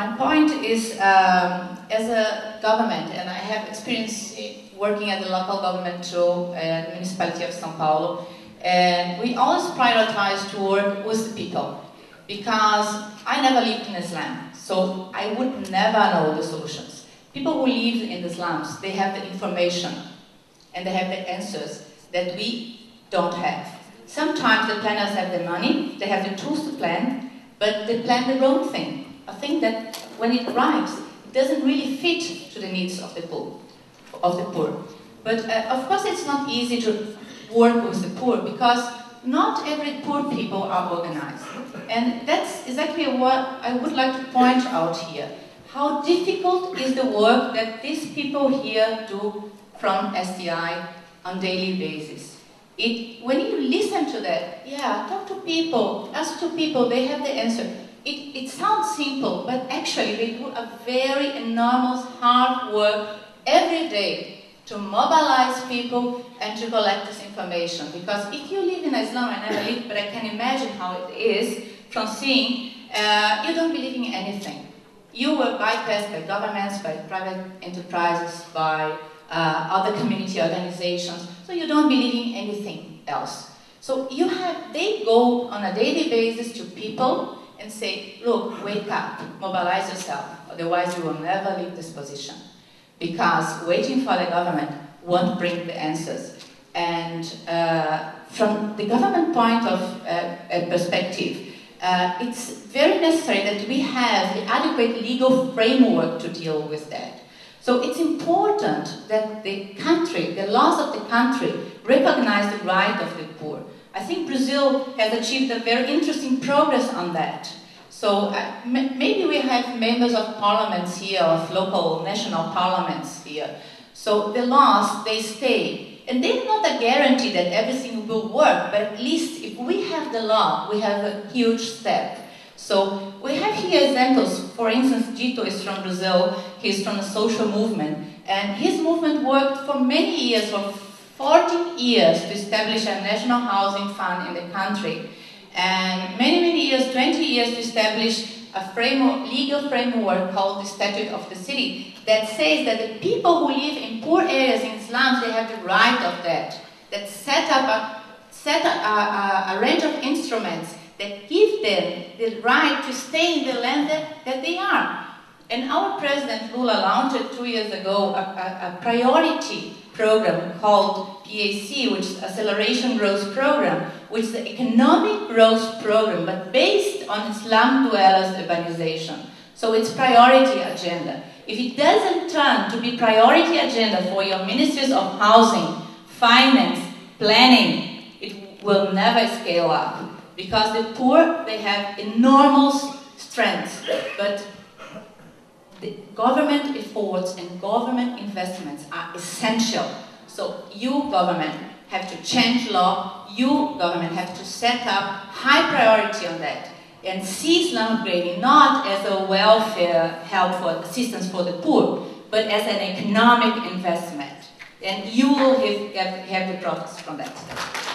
my point is, as a government, and I have experience working at the local government too, and the municipality of São Paulo, and we always prioritize to work with the people, because I never lived in a slum, so I would never know the solutions. People who live in the slums, they have the information, and they have the answers that we don't have. Sometimes the planners have the money, they have the tools to plan, but they plan the wrong thing. A thing that, when it arrives, it doesn't really fit to the needs of the poor. But of course it's not easy to work with the poor, because not every poor people are organized. And that's exactly what I would like to point out here. How difficult is the work that these people here do from STI on daily basis. When you listen to that, yeah, talk to people, ask to people, they have the answer. It sounds simple, but actually they do a very enormous hard work every day to mobilize people and to collect this information. Because if you live in a slum, I never lived, but I can imagine how it is from seeing, you don't believe in anything. You were bypassed by governments, by private enterprises, by other community organizations, so you don't believe in anything else. So they go on a daily basis to people and say, look, wake up, mobilize yourself, otherwise you will never leave this position. Because waiting for the government won't bring the answers. And from the government point of perspective, it's very necessary that we have the adequate legal framework to deal with that. So it's important that the country, the laws of the country, recognize the right of the poor. I think Brazil has achieved a very interesting progress on that. So maybe we have members of parliaments here, of local national parliaments here. So the laws, they stay. And they're not a guarantee that everything will work, but at least if we have the law, we have a huge step. So we have here examples. For instance, Dito is from Brazil. He's from a social movement. And his movement worked for many years, for 14 years, to establish a national housing fund in the country. And many years, 20 years, to establish a legal framework called the Statute of the City that says that the people who live in poor areas, in slums, they have the right of that. That set up a range of instruments that give them the right to stay in the land that they are. And our President Lula launched 2 years ago a priority program called PAC, which is Acceleration Growth Program, which is the economic growth program, but based on slum dwellers urbanization. So it's priority agenda. If it doesn't turn to be priority agenda for your ministries of housing, finance, planning, it will never scale up. Because the poor, they have enormous strengths, but the government efforts and government investments are essential. So you, government, have to change law, you, government, have to set up high priority on that and see slum upgrading not as a welfare help for assistance for the poor, but as an economic investment. And you will have the profits from that.